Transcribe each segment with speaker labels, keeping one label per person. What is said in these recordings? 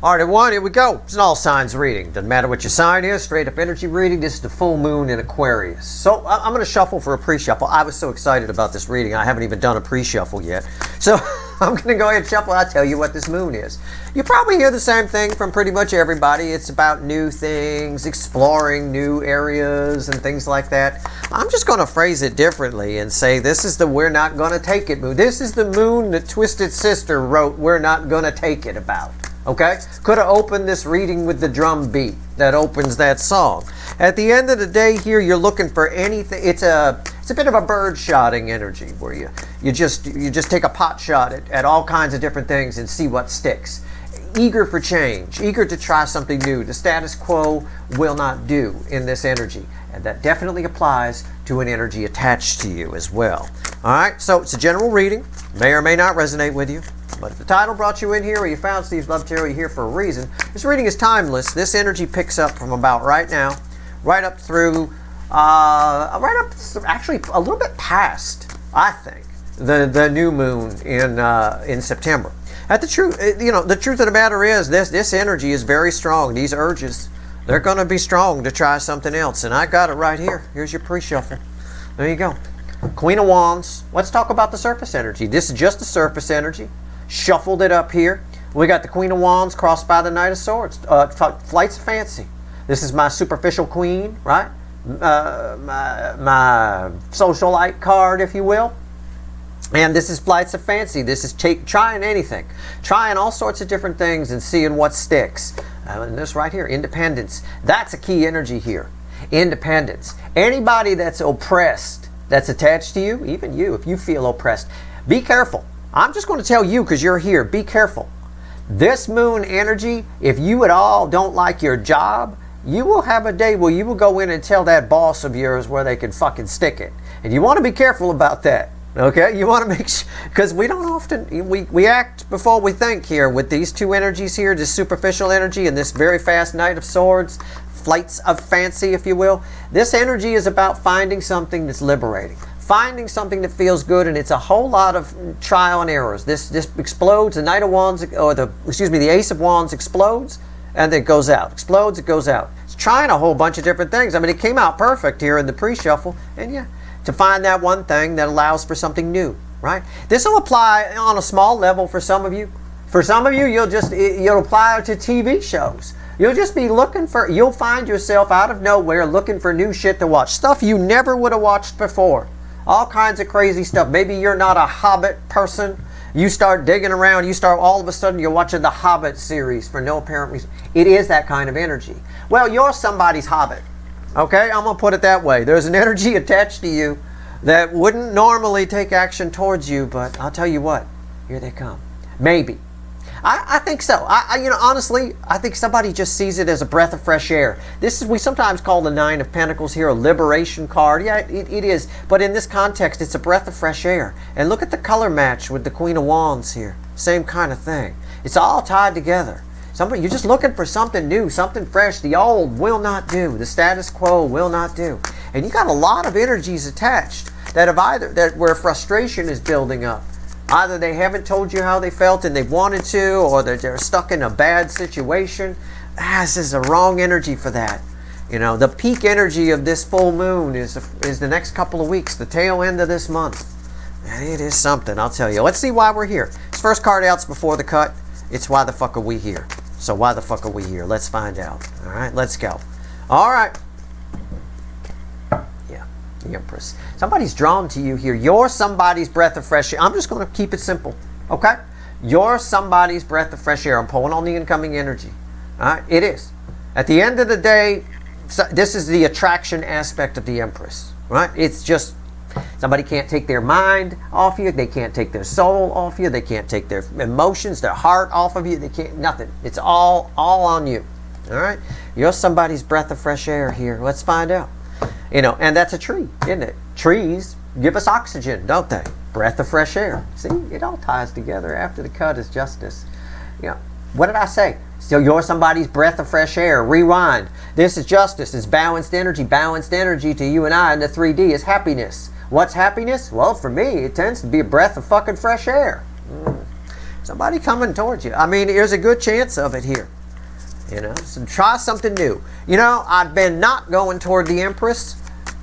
Speaker 1: All right, everyone, here we go. It's an all signs reading. Doesn't matter what your sign is, straight up energy reading. This is the full moon in Aquarius. So I'm going to shuffle for a pre-shuffle. I was so excited about this reading. I haven't even done a pre-shuffle yet. So I'm going to go ahead and shuffle. I'll tell you what this moon is. You probably hear the same thing from pretty much everybody. It's about new things, exploring new areas and things like that. I'm just going to phrase it differently and say this is the we're not going to take it moon. This is the moon that Twisted Sister wrote we're not going to take it about. Okay? Could have opened this reading with the drum beat that opens that song. At the end of the day here, you're looking for anything. It's a bit of a bird shotting energy where you just take a pot shot at all kinds of different things and see what sticks. Eager for change, eager to try something new. The status quo will not do in this energy. And that definitely applies to an energy attached to you as well. All right, so it's a general reading. May or may not resonate with you. But if the title brought you in here or you found Steve's Love Tarot, you're here for a reason. This reading is timeless. This energy picks up from about right now, right up through, actually a little bit past, I think, the new moon in September. The truth of the matter is this energy is very strong. These urges, they're going to be strong to try something else. And I got it right here. Here's your pre-shuffle. There you go. Queen of Wands. Let's talk about the surface energy. This is just the surface energy. Shuffled it up here. We got the Queen of Wands crossed by the Knight of Swords. Flights of Fancy. This is my superficial queen, right? My socialite card, if you will. And this is Flights of Fancy. This is trying anything. Trying all sorts of different things and seeing what sticks. And this right here, independence. That's a key energy here. Independence. Anybody that's oppressed, that's attached to you, even you, if you feel oppressed, be careful. I'm just going to tell you because you're here. Be careful. This moon energy, if you at all don't like your job, you will have a day where you will go in and tell that boss of yours where they can fucking stick it. And you want to be careful about that. Okay? You want to make sure, because we don't often, we act before we think here with these two energies here, this superficial energy and this very fast Knight of Swords, Flights of Fancy, if you will. This energy is about finding something that's liberating. Finding something that feels good, and it's a whole lot of trial and errors. This explodes. The Knight of Wands, or the Ace of Wands explodes, and it goes out. Explodes, it goes out. It's trying a whole bunch of different things. I mean, it came out perfect here in the pre-shuffle, and yeah, to find that one thing that allows for something new, right? This will apply on a small level for some of you. For some of you, you'll apply it to TV shows. You'll just be you'll find yourself out of nowhere looking for new shit to watch. Stuff you never would have watched before. All kinds of crazy stuff. Maybe you're not a Hobbit person. You start digging around. All of a sudden you're watching the Hobbit series for no apparent reason. It is that kind of energy. Well, you're somebody's Hobbit. Okay? I'm going to put it that way. There's an energy attached to you that wouldn't normally take action towards you, but I'll tell you what. Here they come. Maybe. I think so. Honestly, I think somebody just sees it as a breath of fresh air. We sometimes call the Nine of Pentacles here a liberation card. Yeah, it is. But in this context, it's a breath of fresh air. And look at the color match with the Queen of Wands here. Same kind of thing. It's all tied together. You're just looking for something new, something fresh. The old will not do. The status quo will not do. And you got a lot of energies attached where frustration is building up. Either they haven't told you how they felt and they wanted to, or they're stuck in a bad situation. This is a wrong energy for that. The peak energy of this full moon is the next couple of weeks, the tail end of this month. And it is something, I'll tell you. Let's see why we're here. This first card out's before the cut. It's why the fuck are we here? So why the fuck are we here? Let's find out. All right, let's go. All right. The Empress. Somebody's drawn to you here. You're somebody's breath of fresh air. I'm just going to keep it simple. Okay? You're somebody's breath of fresh air. I'm pulling on the incoming energy. All right? It is. At the end of the day, this is the attraction aspect of the Empress. Right? It's just somebody can't take their mind off you. They can't take their soul off you. They can't take their emotions, their heart off of you. They can't, nothing. It's all on you. All right? You're somebody's breath of fresh air here. Let's find out. And that's a tree, isn't it? Trees give us oxygen, don't they? Breath of fresh air. See, it all ties together. After the cut is justice. What did I say? So you're somebody's breath of fresh air. Rewind. This is justice. It's balanced energy. Balanced energy to you and I in the 3D is happiness. What's happiness? Well, for me, it tends to be a breath of fucking fresh air. Somebody coming towards you. I mean, there's a good chance of it here. You know, so try something new. You know, I've been not going toward the Empress.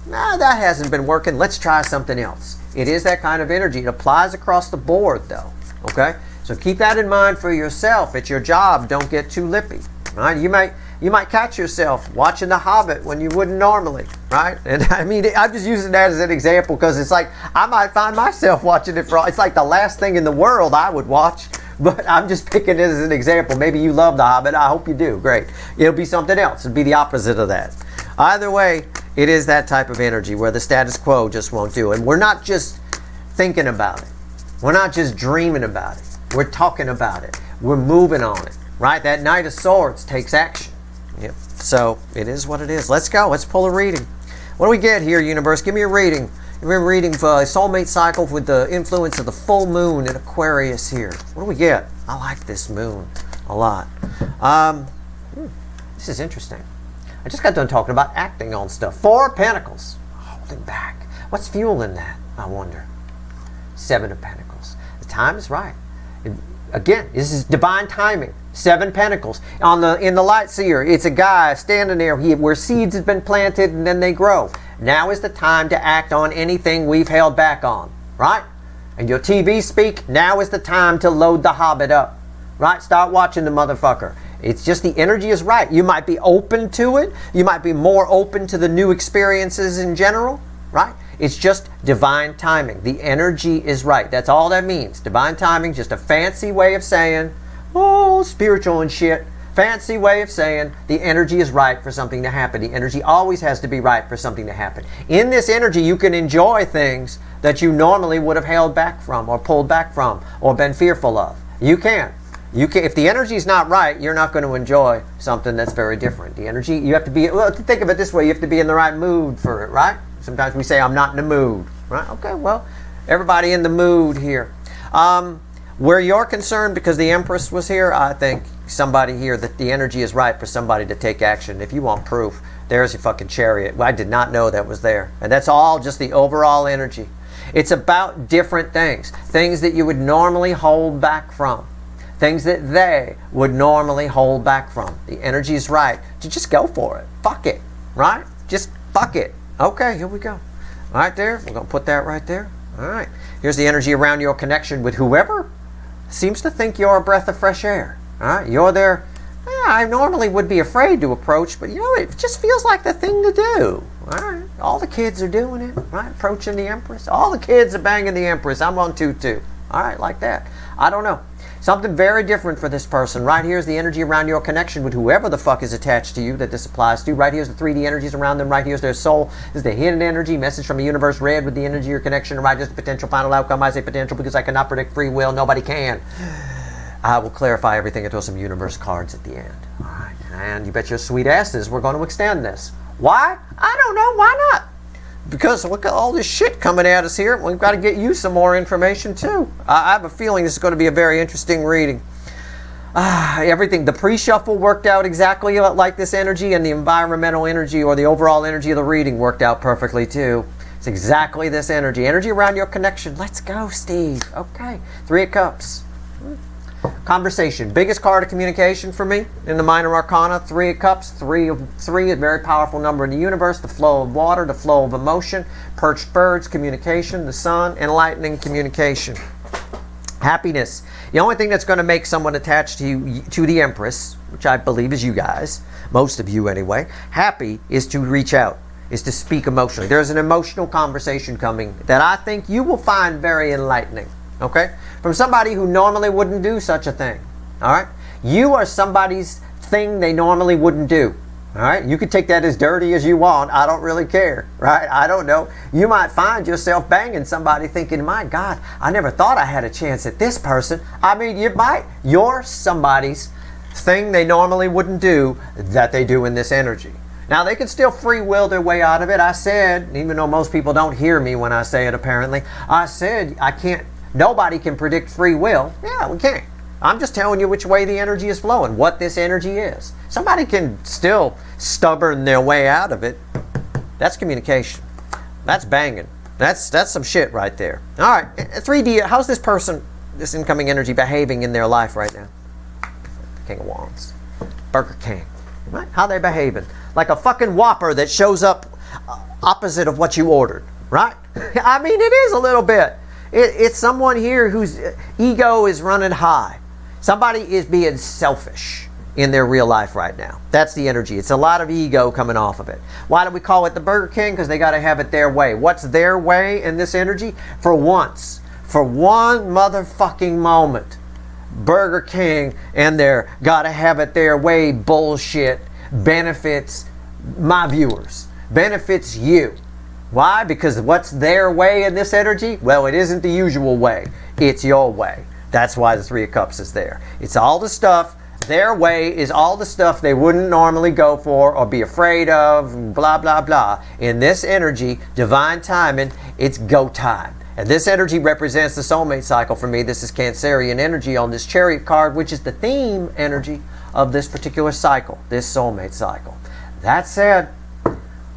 Speaker 1: Nah, that hasn't been working. Let's try something else. It is that kind of energy. It applies across the board, though. Okay? So keep that in mind for yourself. It's your job. Don't get too lippy. Right? You might catch yourself watching The Hobbit when you wouldn't normally. Right? And I mean, I'm just using that as an example because it's like I might find myself watching it it's like the last thing in the world I would watch. But I'm just picking it as an example. Maybe you love The Hobbit. I hope you do. Great. It'll be something else. It'll be the opposite of that. Either way, it is that type of energy where the status quo just won't do. And we're not just thinking about it. We're not just dreaming about it. We're talking about it. We're moving on it. Right? That Knight of Swords takes action. Yep. So it is what it is. Let's go. Let's pull a reading. What do we get here, universe? Give me a reading. We're reading for a soulmate cycle with the influence of the full moon in Aquarius here. What do we get? I like this moon a lot. This is interesting. I just got done talking about acting on stuff. 4 of Pentacles. Holding back. What's fueling that, I wonder? 7 of Pentacles. The time is right. Again, this is divine timing. 7 Pentacles. In the light seer, it's a guy standing there where seeds have been planted and then they grow. Now is the time to act on anything we've held back on, right? And your TV speak, now is the time to load the Hobbit up, right? Start watching the motherfucker. It's just the energy is right. You might be open to it. You might be more open to the new experiences in general, right? It's just divine timing. The energy is right. That's all that means. Divine timing, just a fancy way of saying, oh, spiritual and shit. Fancy way of saying the energy is right for something to happen. The energy always has to be right for something to happen. In this energy, you can enjoy things that you normally would have held back from or pulled back from or been fearful of. You can. If the energy is not right, you're not going to enjoy something that's very different. The energy, you have to be, well, think of it this way, you have to be in the right mood for it, right? Sometimes we say, I'm not in the mood, right? Okay, well, everybody in the mood here. Where you're concerned, because the Empress was here, I think somebody here, that the energy is right for somebody to take action. If you want proof, there's your fucking Chariot. Well, I did not know that was there. And that's all just the overall energy. It's about different things. Things that you would normally hold back from. Things that they would normally hold back from. The energy is right. Just go for it. Fuck it. Right? Just fuck it. Okay, here we go. Right there. We're going to put that right there. All right. Here's the energy around your connection with whoever seems to think you're a breath of fresh air. All right, you're there. I normally would be afraid to approach, but you know, it just feels like the thing to do. All right, all the kids are doing it, right? Approaching the Empress. All the kids are banging the Empress. I'm on 2-2. All right, like that. I don't know. Something very different for this person. Right here is the energy around your connection with whoever the fuck is attached to you that this applies to. Right here is the 3D energies around them. Right here is their soul. This is the hidden energy. Message from the universe read with the energy of your connection. Right here is the potential final outcome. I say potential because I cannot predict free will. Nobody can. I will clarify everything and throw some universe cards at the end. All right. And you bet your sweet asses we're going to extend this. Why? I don't know. Why not? Because look at all this shit coming at us here. We've got to get you some more information too. I have a feeling this is going to be a very interesting reading. Everything, the pre-shuffle worked out exactly like this energy, and the environmental energy or the overall energy of the reading worked out perfectly too. It's exactly this energy. Energy around your connection. Let's go, Steve. Okay. 3 of Cups. Conversation. Biggest card of communication for me in the minor arcana. 3 of Cups. 3 of 3, a very powerful number in the universe. The flow of water, the flow of emotion. Perched birds, communication. The sun, enlightening communication. Happiness. The only thing that's going to make someone attached to you, to the Empress, which I believe is you guys, most of you anyway, happy is to reach out, is to speak emotionally. There's an emotional conversation coming that I think you will find very enlightening. Okay? From somebody who normally wouldn't do such a thing. All right? You are somebody's thing they normally wouldn't do. All right? You could take that as dirty as you want. I don't really care. Right? I don't know. You might find yourself banging somebody thinking, my God, I never thought I had a chance at this person. I mean, you might. You're somebody's thing they normally wouldn't do that they do in this energy. Now, they can still free will their way out of it. I said, even though most people don't hear me when I say it apparently, I said I can't. Nobody can predict free will. Yeah, we can't. I'm just telling you which way the energy is flowing, what this energy is. Somebody can still stubborn their way out of it. That's communication. That's banging. That's some shit right there. All right, 3D, how's this person this incoming energy behaving in their life right now? King of Wands. Burger King. Right? How they behaving? Like a fucking Whopper that shows up opposite of what you ordered. Right? I mean, it is a little bit. It's someone here whose ego is running high. Somebody is being selfish in their real life right now. That's the energy. It's a lot of ego coming off of it. Why do we call it the Burger King? Because they got to have it their way. What's their way in this energy? For once, for one motherfucking moment, Burger King and their got to have it their way bullshit benefits my viewers, benefits you. Why? Because what's their way in this energy? Well, it isn't the usual way. It's your way. That's why the Three of Cups is there. It's all the stuff. Their way is all the stuff they wouldn't normally go for or be afraid of, blah, blah, blah. In this energy, divine timing, it's go time. And this energy represents the soulmate cycle for me. This is Cancerian energy on this Chariot card, which is the theme energy of this particular cycle, this soulmate cycle. That said,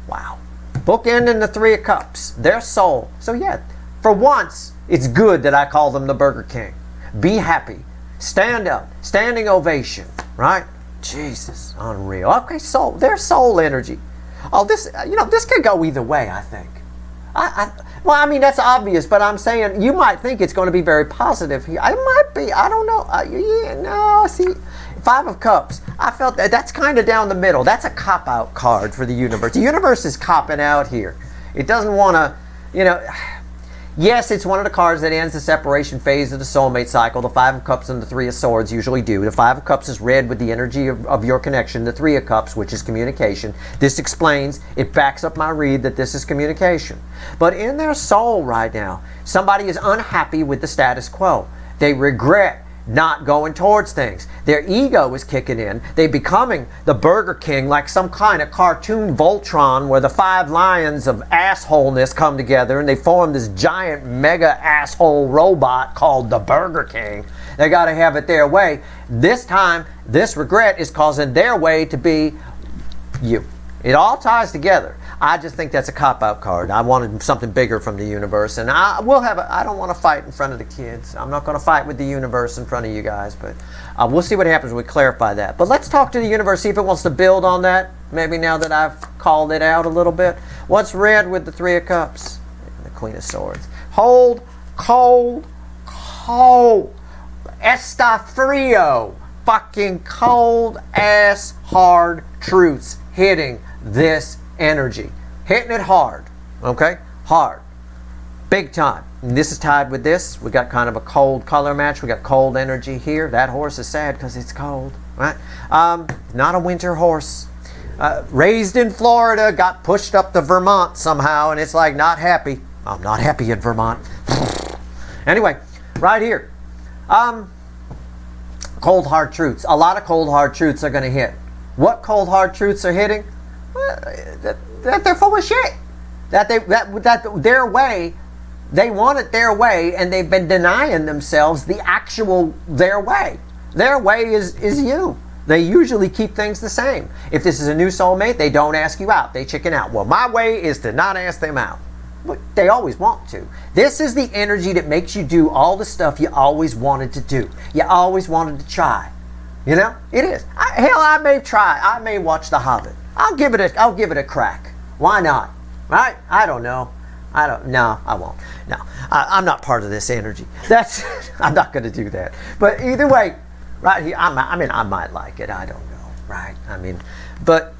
Speaker 1: wow. Bookending the Three of Cups, their soul. So yeah, for once, it's good that I call them the Burger King. Be happy. Stand up. Standing ovation. Right? Jesus. Unreal. Okay, soul. Their soul energy. Oh, this, this could go either way, I think. Well, I mean, that's obvious, but I'm saying you might think it's going to be very positive here. It might be. I don't know. See, Five of Cups. I felt that's kind of down the middle. That's a cop-out card for the universe. The universe is copping out here. It doesn't want to, Yes, it's one of the cards that ends the separation phase of the soulmate cycle. The Five of Cups and the Three of Swords usually do. The Five of Cups is red with the energy of your connection. The Three of Cups, which is communication. This explains, it backs up my read that this is communication. But in their soul right now, somebody is unhappy with the status quo. They regret not going towards things. Their ego is kicking in. They're becoming the Burger King, like some kind of cartoon Voltron where the five lions of assholeness come together and they form this giant mega asshole robot called the Burger King. They got to have it their way. This time, this regret is causing their way to be you. It all ties together. I just think that's a cop-out card. I wanted something bigger from the universe, and I don't want to fight in front of the kids. I'm not going to fight with the universe in front of you guys, but we'll see what happens when we clarify that. But let's talk to the universe, see if it wants to build on that, maybe now that I've called it out a little bit. What's red with the Three of Cups? The Queen of Swords. Hold, cold, está frío. Fucking cold-ass hard truths hitting this energy. Hitting it hard. Okay? Hard. Big time. And this is tied with this. We got kind of a cold color match. We got cold energy here. That horse is sad because it's cold. Right? Not a winter horse. Raised in Florida, got pushed up to Vermont somehow, and it's like not happy. I'm not happy in Vermont. Anyway, right here. Cold hard truths. A lot of cold hard truths are going to hit. What cold hard truths are hitting? That they're full of shit. That their way, they want it their way, and they've been denying themselves the actual their way. Their way is you. They usually keep things the same. If this is a new soulmate, they don't ask you out. They chicken out. Well, my way is to not ask them out. But they always want to. This is the energy that makes you do all the stuff you always wanted to do. You always wanted to try. You know, it is. I may try. I may watch The Hobbit. I'll give it a crack. Why not? Right? I don't know. No, I won't. No, I'm not part of this energy. I'm not going to do that. But either way, right here, I might like it. I don't know. Right? But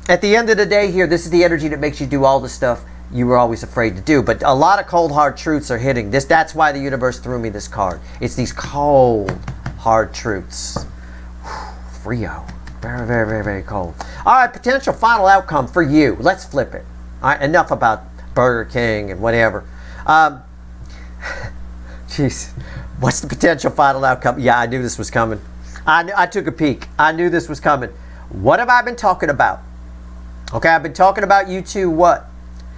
Speaker 1: at the end of the day here, this is the energy that makes you do all the stuff you were always afraid to do. But a lot of cold, hard truths are hitting this. That's why the universe threw me this card. It's these cold, hard truths. Frio. Very, very, very, very cold. All right, potential final outcome for you. Let's flip it. All right, enough about Burger King and whatever. Jeez, what's the potential final outcome? Yeah, I knew this was coming. I took a peek. I knew this was coming. What have I been talking about? Okay, I've been talking about you two what?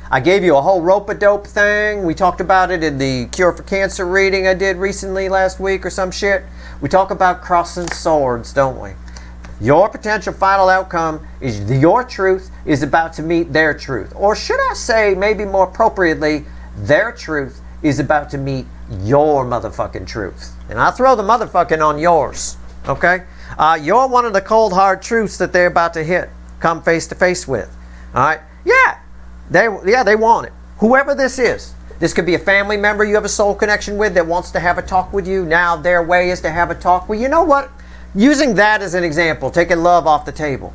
Speaker 1: I gave you a whole rope-a-dope thing. We talked about it in the Cure for Cancer reading I did recently last week or some shit. We talk about crossing swords, don't we? Your potential final outcome is your truth is about to meet their truth. Or should I say, maybe more appropriately, their truth is about to meet your motherfucking truth. And I throw the motherfucking on yours, okay? You're one of the cold, hard truths that they're about to come face to face with, all right? Yeah, they want it. Whoever this is. This could be a family member you have a soul connection with that wants to have a talk with you. Now their way is to have a talk. Well, you know what? Using that as an example, taking love off the table.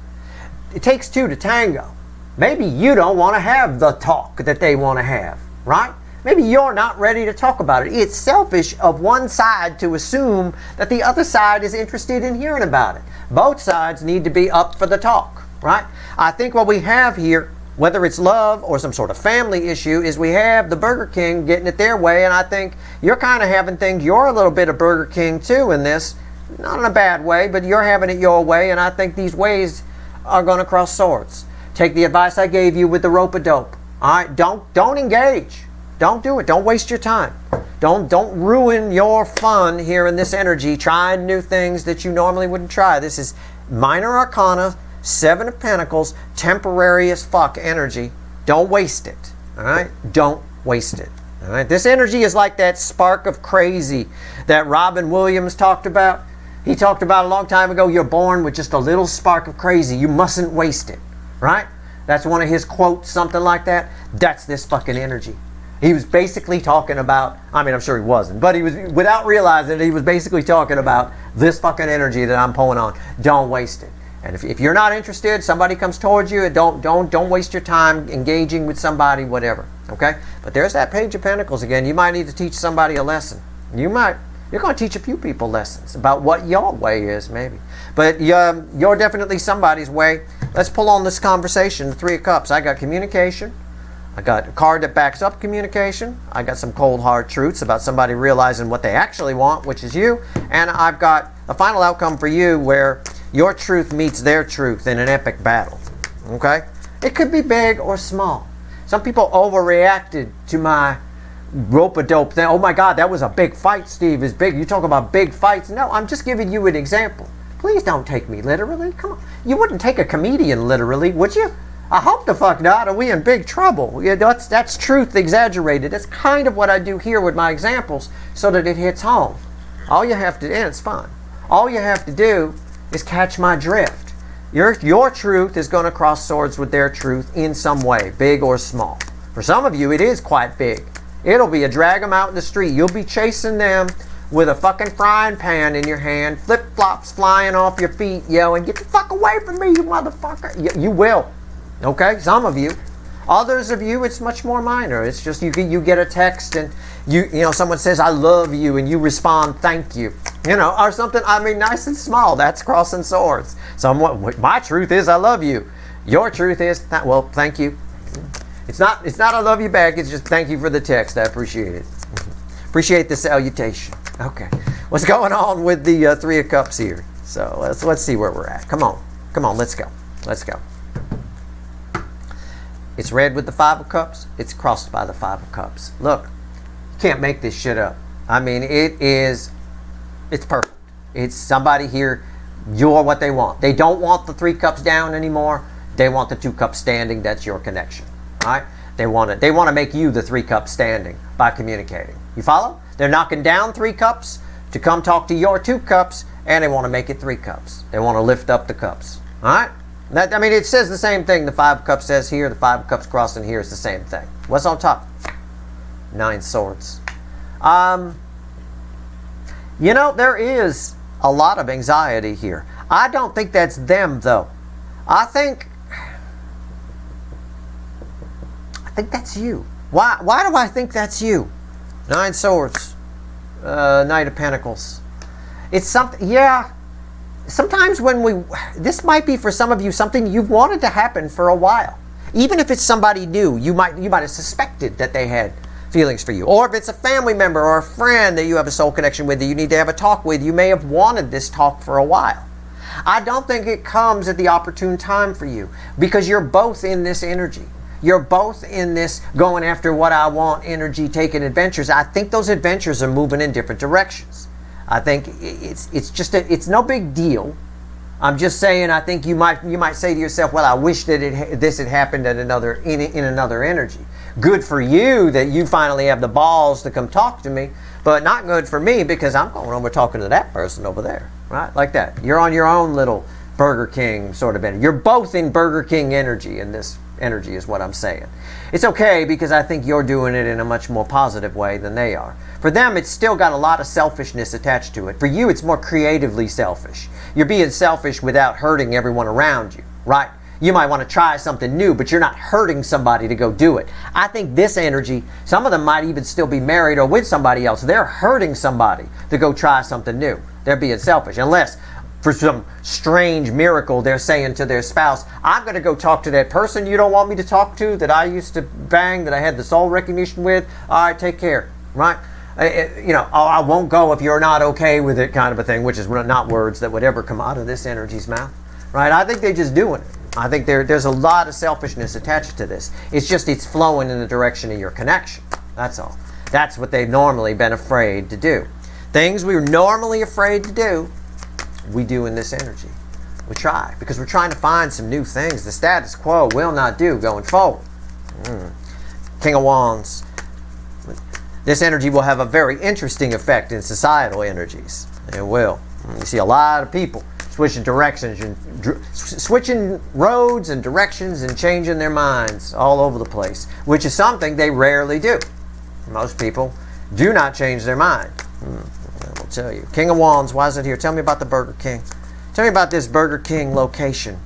Speaker 1: It takes two to tango. Maybe you don't want to have the talk that they want to have, right? Maybe you're not ready to talk about it. It's selfish of one side to assume that the other side is interested in hearing about it. Both sides need to be up for the talk, right? I think what we have here, whether it's love or some sort of family issue, is we have the Burger King getting it their way, and I think you're kind of having things, you're a little bit of Burger King too in this, not in a bad way, but you're having it your way, and I think these ways are going to cross swords. Take the advice I gave you with the rope-a-dope. All right, don't engage. Don't do it. Don't waste your time. Don't ruin your fun here in this energy, trying new things that you normally wouldn't try. This is minor arcana, 7 of Pentacles, temporary as fuck energy. Don't waste it. All right? Don't waste it. All right? This energy is like that spark of crazy that Robin Williams talked about. He talked about a long time ago, you're born with just a little spark of crazy. You mustn't waste it. Right? That's one of his quotes, something like that. That's this fucking energy. He was basically talking about, I mean, I'm sure he wasn't, but he was, without realizing it, he was basically talking about this fucking energy that I'm pulling on. Don't waste it. And if you're not interested, somebody comes towards you, don't waste your time engaging with somebody, whatever. Okay? But there's that Page of Pentacles again. You might need to teach somebody a lesson. You're going to teach a few people lessons about what your way is, maybe. But you're definitely somebody's way. Let's pull on this conversation, the 3 of Cups. I got communication. I got a card that backs up communication. I got some cold, hard truths about somebody realizing what they actually want, which is you. And I've got a final outcome for you where your truth meets their truth in an epic battle. Okay? It could be big or small. Some people overreacted to my rope-a-dope thing. Oh my God, that was a big fight, Steve. It's big. You talk about big fights. No, I'm just giving you an example. Please don't take me literally. Come on. You wouldn't take a comedian literally, would you? I hope the fuck not, or we in big trouble. Yeah, that's truth exaggerated. That's kind of what I do here with my examples so that it hits home. All you have to, and it's fun. All you have to do is catch my drift. Your truth is going to cross swords with their truth in some way, big or small. For some of you, it is quite big. It'll be a drag them out in the street. You'll be chasing them with a fucking frying pan in your hand, flip-flops flying off your feet, yelling, "Get the fuck away from me, you motherfucker!" You will. Okay? Some of you. Others of you, it's much more minor. It's just you get a text and you know someone says, "I love you," and you respond, "Thank you." You know, or something, I mean, nice and small. That's crossing swords. My truth is, I love you. Your truth is, well, thank you. It's not I love you back. It's just thank you for the text. I appreciate it. Appreciate the salutation. Okay. What's going on with the 3 of Cups here? So let's see where we're at. Come on. Let's go. It's red with the 5 of Cups. It's crossed by the 5 of Cups. Look, you can't make this shit up. I mean, it's perfect. It's somebody here, you're what they want. They don't want the 3 cups down anymore. They want the 2 cups standing. That's your connection. All right? They want to make you the 3 cups standing by communicating. You follow? They're knocking down 3 cups to come talk to your 2 cups, and they want to make it 3 cups. They want to lift up the cups. All right? I mean, it says the same thing. The 5 of Cups says here. The 5 of Cups crossing here is the same thing. What's on top? 9 swords. You know, there is a lot of anxiety here. I don't think that's them, though. I think that's you. Why do I think that's you? 9 swords. Knight of Pentacles. It's something, yeah. Sometimes this might be for some of you something you've wanted to happen for a while. Even if it's somebody new, you might have suspected that they had feelings for you. Or if it's a family member or a friend that you have a soul connection with that you need to have a talk with, you may have wanted this talk for a while. I don't think it comes at the opportune time for you because you're both in this energy. You're both in this going after what I want energy, taking adventures. I think those adventures are moving in different directions. I think it's no big deal. I'm just saying, I think you might say to yourself, well, I wish that this had happened at in another energy. Good for you that you finally have the balls to come talk to me, but not good for me because I'm going over talking to that person over there, right? Like that. You're on your own little Burger King sort of energy. You're both in Burger King energy, and this energy is what I'm saying. It's okay because I think you're doing it in a much more positive way than they are. For them, it's still got a lot of selfishness attached to it. For you, it's more creatively selfish. You're being selfish without hurting everyone around you, right? You might want to try something new, but you're not hurting somebody to go do it. I think this energy, some of them might even still be married or with somebody else. They're hurting somebody to go try something new. They're being selfish. Unless, for some strange miracle, they're saying to their spouse, I'm going to go talk to that person you don't want me to talk to, that I used to bang, that I had the soul recognition with. All right, take care, right? I won't go if you're not okay with it, kind of a thing, which is not words that would ever come out of this energy's mouth, right? I think they're just doing it. I think there's a lot of selfishness attached to this. It's flowing in the direction of your connection. That's all. That's what they've normally been afraid to do. Things we were normally afraid to do, we do in this energy. We try, because we're trying to find some new things the status quo will not do going forward. King of Wands. This energy will have a very interesting effect in societal energies. It will. You see a lot of people switching directions, and switching roads and directions and changing their minds all over the place, which is something they rarely do. Most people do not change their mind. I will tell you. King of Wands, why is it here? Tell me about the Burger King. Tell me about this Burger King location.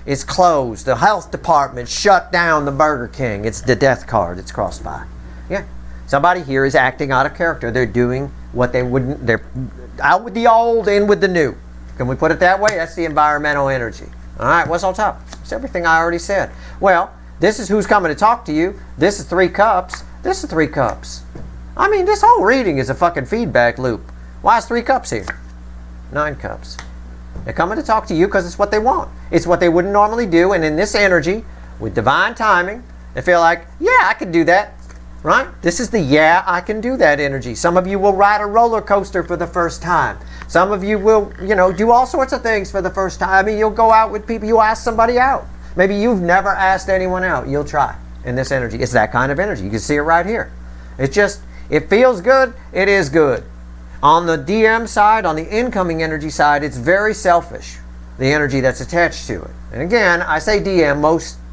Speaker 1: It's closed. The health department shut down the Burger King. It's the death card. It's crossed by. Yeah. Somebody here is acting out of character. They're doing what they wouldn't. They're out with the old, in with the new. Can we put it that way? That's the environmental energy. All right, what's on top? It's everything I already said. Well, this is who's coming to talk to you. This is 3 cups. This is 3 cups. I mean, this whole reading is a fucking feedback loop. Why is 3 cups here? 9 cups. They're coming to talk to you because it's what they want. It's what they wouldn't normally do. And in this energy, with divine timing, they feel like, yeah, I can do that. Right? This is the yeah, I can do that energy. Some of you will ride a roller coaster for the first time. Some of you will, do all sorts of things for the first time. I mean, you'll go out with people, you'll ask somebody out. Maybe you've never asked anyone out. You'll try in this energy. It's that kind of energy. You can see it right here. It feels good. It is good. On the DM side, on the incoming energy side, it's very selfish, the energy that's attached to it. And again, I say DM,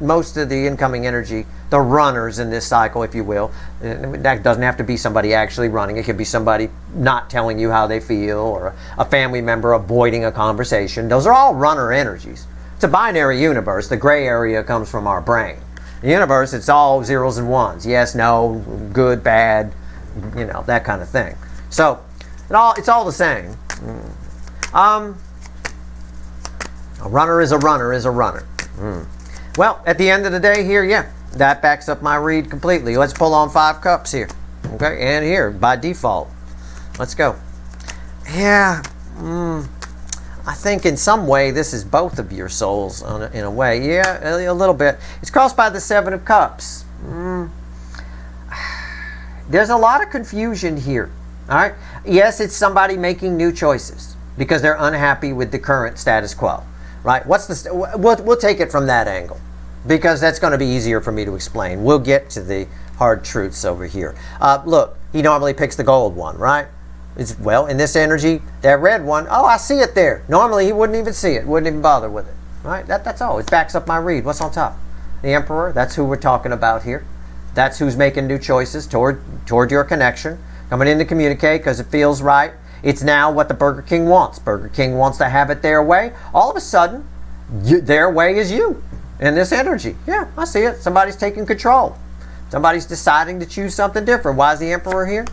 Speaker 1: most of the incoming energy, the runners in this cycle, if you will. That doesn't have to be somebody actually running. It could be somebody not telling you how they feel, or a family member avoiding a conversation. Those are all runner energies. It's a binary universe. The gray area comes from our brain. The universe, it's all zeros and ones. Yes, no, good, bad, that kind of thing. So, it's all the same. A runner is a runner is a runner. Well, at the end of the day here, yeah, that backs up my read completely. Let's pull on 5 cups here. Okay, and here, by default. Let's go. Yeah, I think in some way this is both of your souls in a way. Yeah, a little bit. It's crossed by the 7 of Cups. There's a lot of confusion here. All right. Yes, it's somebody making new choices because they're unhappy with the current status quo. Right? We'll take it from that angle because that's going to be easier for me to explain. We'll get to the hard truths over here. Look, he normally picks the gold one, right? In this energy, that red one, oh, I see it there. Normally, he wouldn't even see it, wouldn't even bother with it. Right? That's all. It backs up my read. What's on top? The Emperor. That's who we're talking about here. That's who's making new choices toward your connection. Coming in to communicate because it feels right. It's now what the Burger King wants. Burger King wants to have it their way. All of a sudden, their way is you in this energy. Yeah, I see it. Somebody's taking control. Somebody's deciding to choose something different. Why is the Emperor here?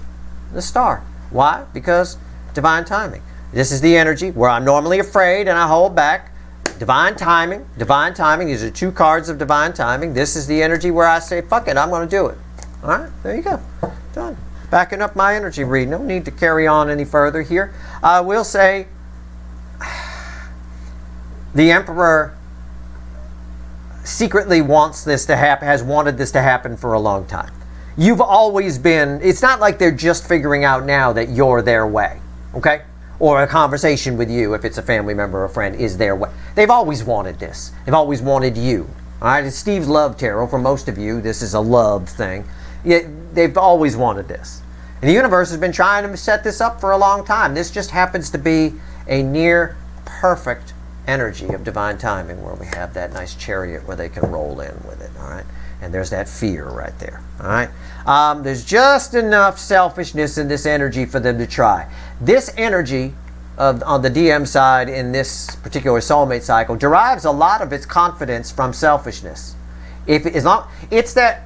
Speaker 1: The Star. Why? Because divine timing. This is the energy where I'm normally afraid and I hold back. Divine timing. Divine timing. These are 2 cards of divine timing. This is the energy where I say, fuck it, I'm going to do it. All right, there you go. Done. Backing up my energy read. No need to carry on any further here. I will say the Emperor secretly wants this to happen, has wanted this to happen for a long time. You've always been, it's not like they're just figuring out now that you're their way, okay? Or a conversation with you, if it's a family member or friend, is their way. They've always wanted this. They've always wanted you All right, it's Steve's love tarot. For most of you, this is a love thing. They've always wanted this. And the universe has been trying to set this up for a long time. This just happens to be a near perfect energy of divine timing where we have that nice chariot where they can roll in with it. All right, and there's that fear right there. All right, there's just enough selfishness in this energy for them to try. This energy on the DM side in this particular soulmate cycle derives a lot of its confidence from selfishness. It's that,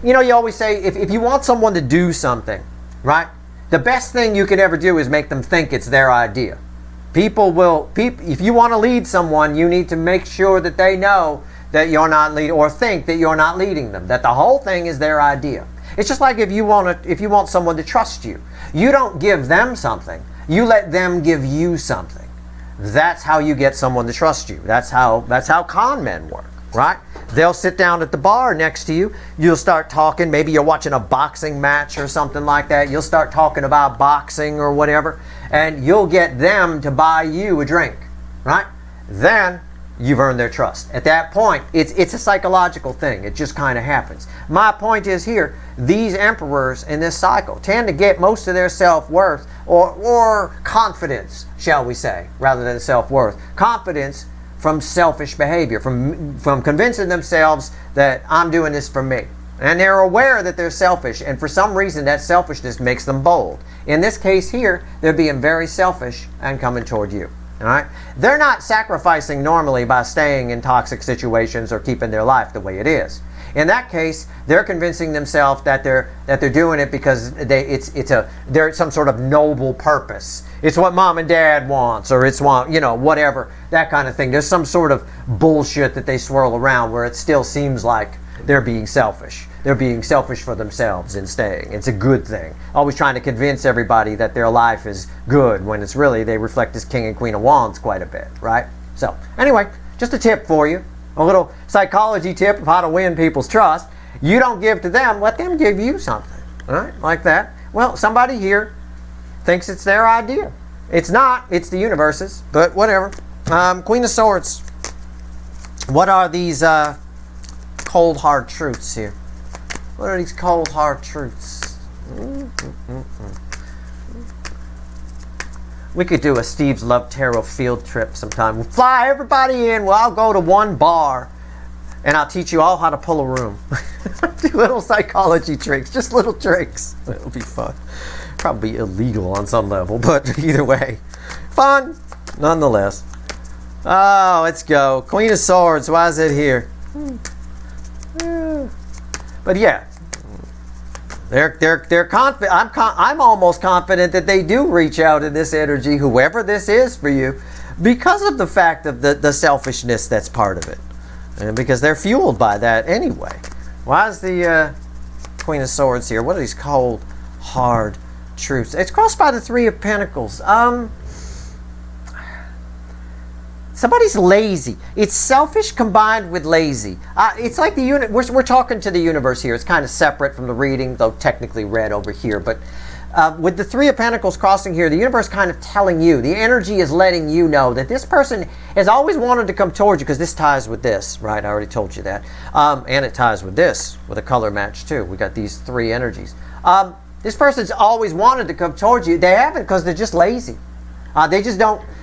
Speaker 1: you always say if you want someone to do something, right, the best thing you could ever do is make them think it's their idea. If you want to lead someone, you need to make sure that they know that you're not leading, or think that you're not leading them, that the whole thing is their idea. It's just like if you want someone to trust you, you don't give them something, you let them give you something. That's how you get someone to trust you. That's how con men work, right? They'll sit down at the bar next to you. You'll start talking. Maybe you're watching a boxing match or something like that. You'll start talking about boxing or whatever, and you'll get them to buy you a drink, right? Then you've earned their trust. At that point, it's a psychological thing. It just kind of happens. My point is here, these emperors in this cycle tend to get most of their self-worth or confidence, shall we say, rather than self-worth. Confidence from selfish behavior, from convincing themselves that I'm doing this for me. And they're aware that they're selfish, and for some reason that selfishness makes them bold. In this case here, they're being very selfish and coming toward you. All right? They're not sacrificing normally by staying in toxic situations or keeping their life the way it is. In that case, they're convincing themselves that they're doing it because they're some sort of noble purpose. It's what mom and dad wants, or it's whatever, that kind of thing. There's some sort of bullshit that they swirl around where it still seems like they're being selfish. They're being selfish for themselves in staying. It's a good thing. Always trying to convince everybody that their life is good when it's really they reflect this King and Queen of Wands quite a bit, right? So anyway, just a tip for you. A little psychology tip of how to win people's trust. You don't give to them, let them give you something. All right? Like that. Well, somebody here thinks it's their idea. It's not. It's the universe's. But whatever. Queen of Swords. What are these cold, hard truths here? What are these cold, hard truths? We could do a Steve's Love Tarot field trip sometime. We'll fly everybody in. Well, I'll go to one bar and I'll teach you all how to pull a room. Do little psychology tricks, just little tricks. It'll be fun. Probably illegal on some level, but either way, fun nonetheless. Oh, let's go. Queen of Swords, why is it here? But yeah, they're confident. I'm almost confident that they do reach out in this energy, whoever this is for you, because of the fact of the selfishness that's part of it, and because they're fueled by that anyway. Why is the Queen of Swords here? What are these cold, hard truths? It's crossed by the Three of Pentacles. Somebody's lazy. It's selfish combined with lazy. It's like the we're talking to the universe here. It's kind of separate from the reading, though technically read over here. But with the Three of Pentacles crossing here, the universe kind of telling you, the energy is letting you know that this person has always wanted to come towards you, because this ties with this, right? I already told you that. And it ties with this, with a color match too. We got these three energies. This person's always wanted to come towards you. They haven't, because they're just lazy.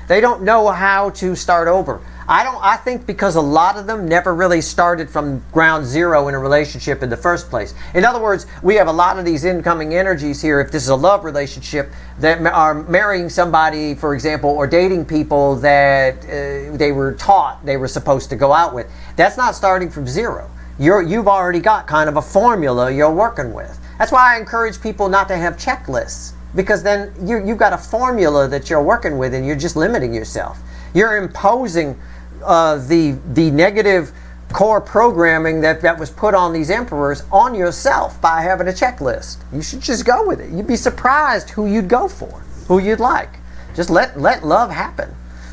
Speaker 1: They don't know how to start over. I think because a lot of them never really started from ground zero in a relationship in the first place. In other words, we have a lot of these incoming energies here, if this is a love relationship, that are marrying somebody, for example, or dating people that they were taught they were supposed to go out with. That's not starting from zero. You've already got kind of a formula you're working with. That's why I encourage people not to have checklists. Because then you've got a formula that you're working with, and you're just limiting yourself. You're imposing the negative core programming that was put on these emperors on yourself by having a checklist. You should just go with it. You'd be surprised who you'd go for, who you'd like. Just let love happen.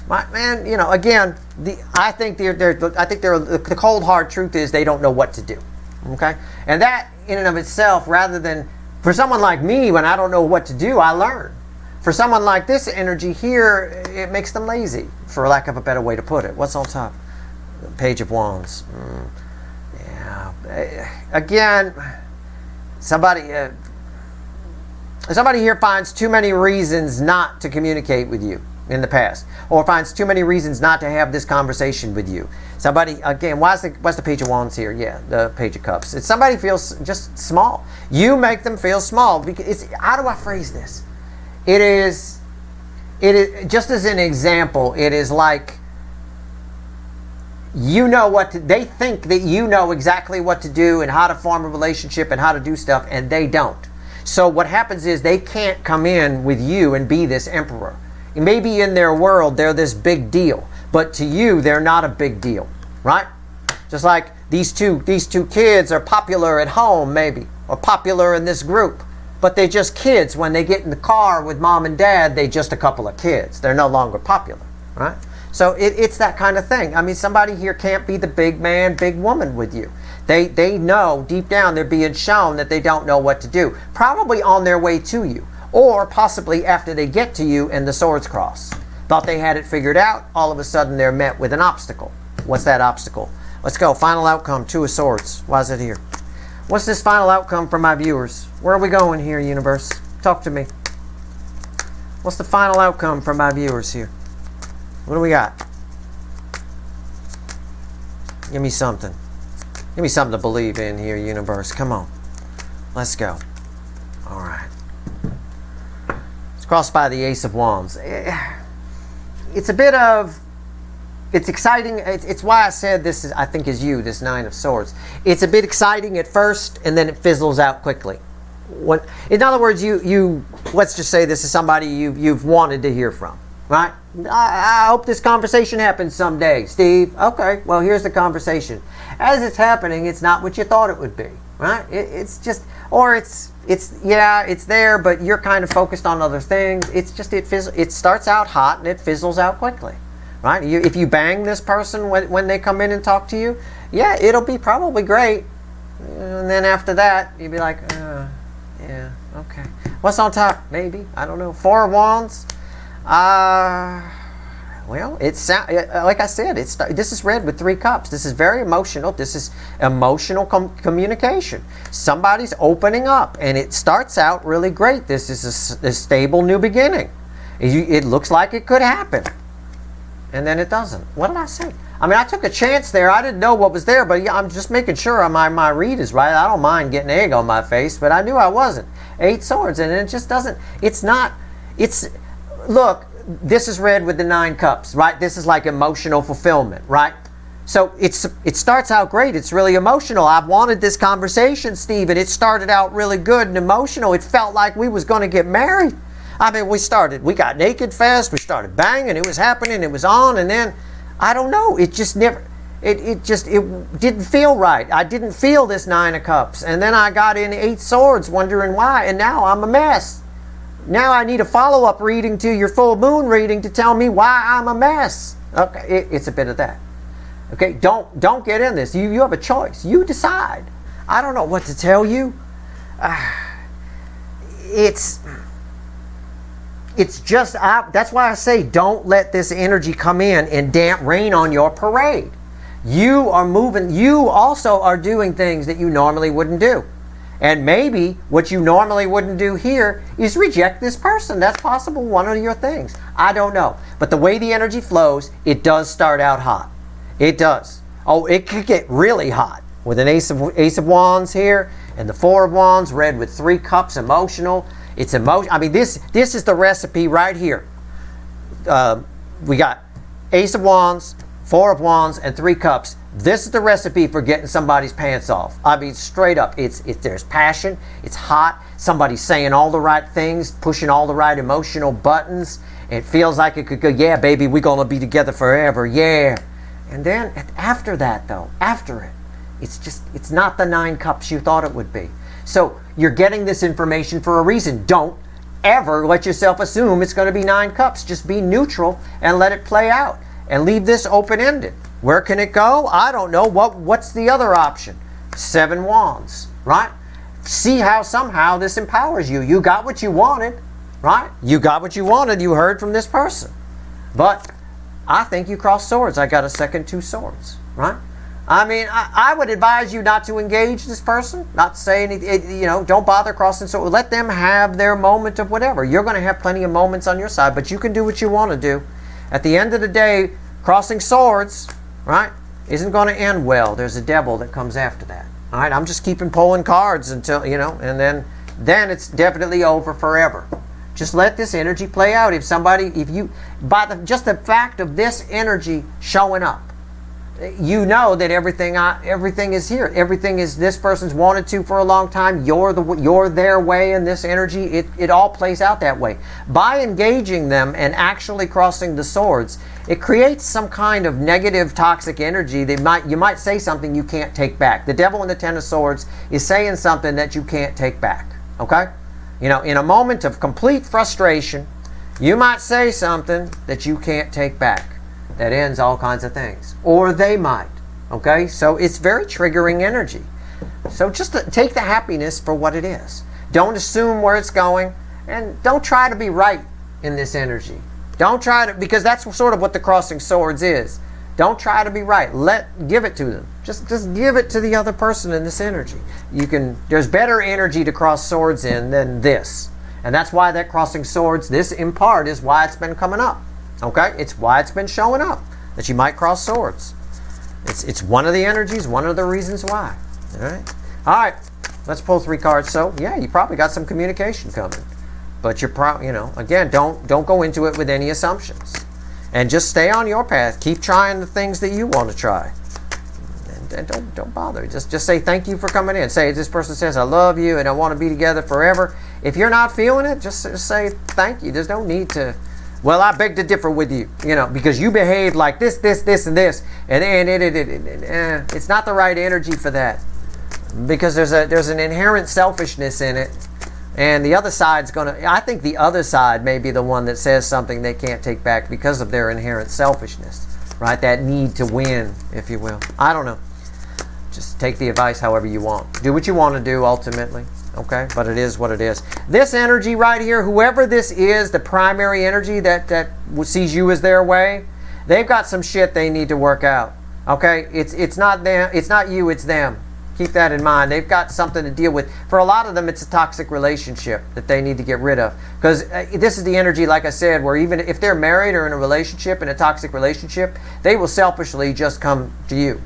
Speaker 1: Man, again, I think the cold hard truth is they don't know what to do. Okay, and that in and of itself, rather than for someone like me, when I don't know what to do, I learn. For someone like this energy here, it makes them lazy, for lack of a better way to put it. What's on top? Page of Wands. Yeah. Again, somebody here finds too many reasons not to communicate with you in the past, or finds too many reasons not to have this conversation with you. Somebody, again, what's the Page of Wands here? Yeah, the Page of Cups. It's somebody feels just small. You make them feel small. Because how do I phrase this? It is just as an example, it is like you know what to, they think that you know exactly what to do and how to form a relationship and how to do stuff, and they don't. So what happens is they can't come in with you and be this emperor. Maybe in their world they're this big deal, but to you they're not a big deal, right? Just like these two kids are popular at home, maybe, or popular in this group, but they're just kids. When they get in the car with mom and dad, they're just a couple of kids. They're no longer popular, right? So it's that kind of thing. I mean, somebody here can't be the big man, big woman with you. They know deep down they're being shown that they don't know what to do, probably on their way to you, or possibly after they get to you and the swords cross. Thought they had it figured out, all of a sudden they're met with an obstacle. What's that obstacle? Let's go. Final outcome, Two of Swords. Why is it here? What's this final outcome for my viewers? Where are we going here, universe? Talk to me. What's the final outcome for my viewers here? What do we got? Give me something. Give me something to believe in here, universe. Come on. Let's go. All right. It's crossed by the Ace of Wands. It's a bit of... It's exciting. It's why I said this is, I think, is you, this Nine of Swords. It's a bit exciting at first, and then it fizzles out quickly. In other words, you let's just say this is somebody you've wanted to hear from, right? I hope this conversation happens someday, Steve. Okay, well, here's the conversation. As it's happening, it's not what you thought it would be, right? It's just, or it's there, but you're kind of focused on other things. It's just, it starts out hot and it fizzles out quickly. Right? If you bang this person when they come in and talk to you, yeah, it'll be probably great. And then after that, you'll be like, yeah, okay. What's on top? Maybe. I don't know. Four of Wands. Well, it's like I said, this is read with 3 cups. This is very emotional. This is emotional communication. Somebody's opening up, and it starts out really great. This is a stable new beginning. It looks like it could happen. And then it doesn't. What did I say? I mean, I took a chance there. I didn't know what was there, but yeah, I'm just making sure my read is right. I don't mind getting egg on my face, but I knew I wasn't. 8 swords, and it just doesn't. Look, this is read with the 9 cups, right? This is like emotional fulfillment, right? So it starts out great. It's really emotional. I've wanted this conversation, Steve, and it started out really good and emotional. It felt like we was going to get married. I mean, we got naked fast, we started banging, it was happening, it was on, and then, I don't know, it just never, it didn't feel right. I didn't feel this 9 of Cups, and then I got in 8 swords wondering why, and now I'm a mess. Now I need a follow-up reading to your full moon reading to tell me why I'm a mess. Okay, it's a bit of that. Okay, don't get in this. You have a choice. You decide. I don't know what to tell you. It's just, that's why I say don't let this energy come in and rain on your parade. You are moving, you also are doing things that you normally wouldn't do. And maybe what you normally wouldn't do here is reject this person. That's possible, one of your things. I don't know. But the way the energy flows, it does start out hot. It does. Oh, it could get really hot with an Ace of Wands here and the 4 of Wands read with 3 cups, emotional. It's emotion. I mean, this is the recipe right here. We got Ace of Wands, 4 of Wands, and 3 cups. This is the recipe for getting somebody's pants off. I mean, straight up. There's passion. It's hot. Somebody's saying all the right things, pushing all the right emotional buttons. It feels like it could go, yeah, baby, we're going to be together forever. Yeah. And then after that, though, after it, it's not the 9 cups you thought it would be. So you're getting this information for a reason. Don't ever let yourself assume it's going to be 9 cups. Just be neutral and let it play out. And leave this open-ended. Where can it go? I don't know. What's the other option? 7 wands, right? See how somehow this empowers you. You got what you wanted, right? You got what you wanted. You heard from this person. But I think you cross swords. I got a second 2 swords, right? I mean, I would advise you not to engage this person, not to say anything, you know, don't bother crossing swords. Let them have their moment of whatever. You're going to have plenty of moments on your side, but you can do what you want to do. At the end of the day, crossing swords, right, isn't going to end well. There's a devil that comes after that. All right, I'm just keeping pulling cards until, you know, and then it's definitely over forever. Just let this energy play out. If you, just the fact of this energy showing up, you know that everything is here. Everything is this person's wanted to for a long time. You're their way in this energy. It all plays out that way. By engaging them and actually crossing the swords, it creates some kind of negative, toxic energy. You might say something you can't take back. The devil in the 10 of swords is saying something that you can't take back. Okay? You know, in a moment of complete frustration, you might say something that you can't take back. That ends all kinds of things. Or they might. Okay? So it's very triggering energy. So just take the happiness for what it is. Don't assume where it's going. And don't try to be right in this energy. Don't try to, because that's sort of what the crossing swords is. Don't try to be right. Give it to them. Just give it to the other person in this energy. There's better energy to cross swords in than this. And that's why that crossing swords, this in part is why it's been coming up. Okay? It's why it's been showing up, that you might cross swords. It's one of the energies, one of the reasons why. All right? All right. Let's pull 3 cards. So, yeah, you probably got some communication coming. But again, don't go into it with any assumptions. And just stay on your path. Keep trying the things that you want to try. And don't bother. Just say thank you for coming in. Say, this person says, I love you and I want to be together forever. If you're not feeling it, just say thank you. There's no need to, well, I beg to differ with you, because you behaved like this, and this. And it's not the right energy for that. Because there's an inherent selfishness in it. And the other side's I think the other side may be the one that says something they can't take back because of their inherent selfishness, right? That need to win, if you will. I don't know. Just take the advice however you want. Do what you want to do ultimately, okay? But it is what it is. This energy right here, whoever this is, the primary energy that sees you as their way, they've got some shit they need to work out, okay? It's not them. It's not you. It's them. Keep that in mind. They've got something to deal with. For a lot of them, it's a toxic relationship that they need to get rid of. Because this is the energy, like I said, where even if they're married or in a relationship, in a toxic relationship, they will selfishly just come to you,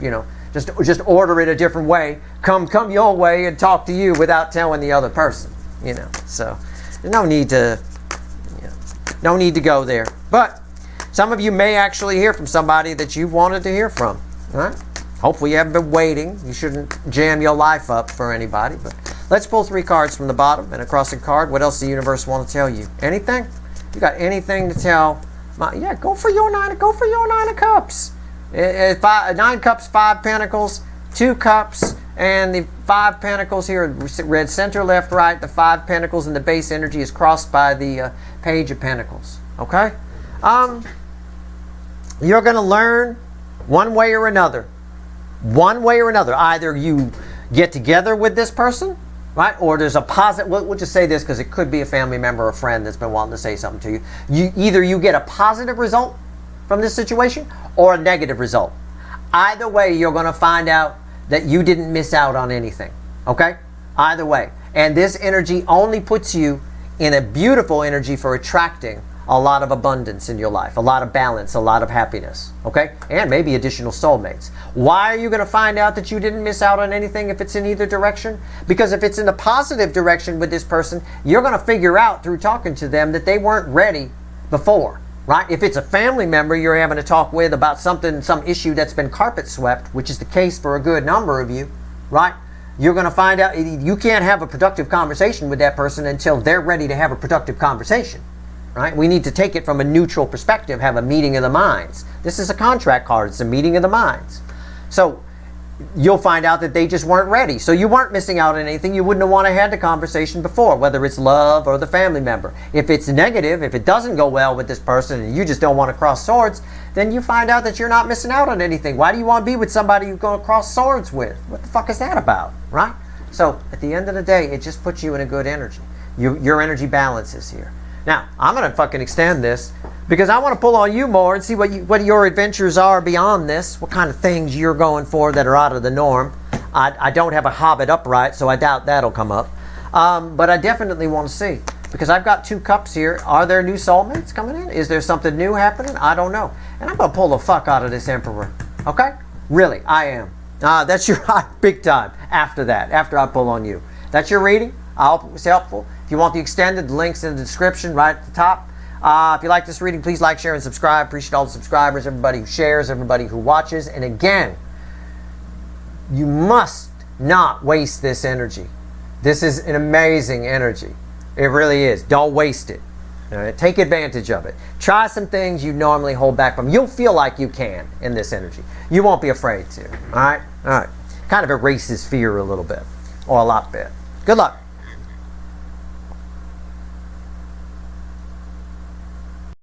Speaker 1: just order it a different way. Come your way and talk to you without telling the other person, So there's no need to go there. But some of you may actually hear from somebody that you've wanted to hear from, all right? Hopefully you haven't been waiting. You shouldn't jam your life up for anybody. But let's pull 3 cards from the bottom and a crossing card. What else does the universe want to tell you? Anything? You got anything to tell? Go for your 9 of cups. 9 cups, 5 pentacles, 2 cups, and the 5 pentacles here, red center, left, right. The 5 pentacles and the base energy is crossed by the page of pentacles. Okay? You're going to learn one way or another. One way or another. Either you get together with this person, right? Or there's a positive, we'll just say this because it could be a family member or a friend that's been wanting to say something to you. Either you get a positive result from this situation or a negative result. Either way, you're going to find out that you didn't miss out on anything. Okay? Either way. And this energy only puts you in a beautiful energy for attracting a lot of abundance in your life, a lot of balance, a lot of happiness, okay? And maybe additional soulmates. Why are you going to find out that you didn't miss out on anything if it's in either direction? Because if it's in the positive direction with this person, you're going to figure out through talking to them that they weren't ready before, right? If it's a family member you're having to talk with about some issue that's been carpet swept, which is the case for a good number of you, right? You're going to find out you can't have a productive conversation with that person until they're ready to have a productive conversation. Right? We need to take it from a neutral perspective, have a meeting of the minds. This is a contract card. It's a meeting of the minds. So you'll find out that they just weren't ready. So you weren't missing out on anything. You wouldn't have wanted to have the conversation before, whether it's love or the family member. If it's negative, if it doesn't go well with this person and you just don't want to cross swords, then you find out that you're not missing out on anything. Why do you want to be with somebody you're going to cross swords with? What the fuck is that about? Right? So at the end of the day, it just puts you in a good energy. Your energy balance is here. Now, I'm going to fucking extend this because I want to pull on you more and see what your adventures are beyond this, what kind of things you're going for that are out of the norm. I don't have a Hobbit upright, so I doubt that'll come up. But I definitely want to see, because I've got 2 cups here. Are there new soulmates coming in? Is there something new happening? I don't know. And I'm going to pull the fuck out of this Emperor. Okay? Really, I am. That's your big time after that, after I pull on you. That's your reading. I hope it was helpful. If you want the extended, the link's in the description right at the top. If you like this reading, please like, share, and subscribe. Appreciate all the subscribers, everybody who shares, everybody who watches. And again, you must not waste this energy. This is an amazing energy. It really is. Don't waste it. All right? Take advantage of it. Try some things you normally hold back from. You'll feel like you can in this energy. You won't be afraid to. All right? All right. Kind of erases fear a little bit, or a lot bit. Good luck.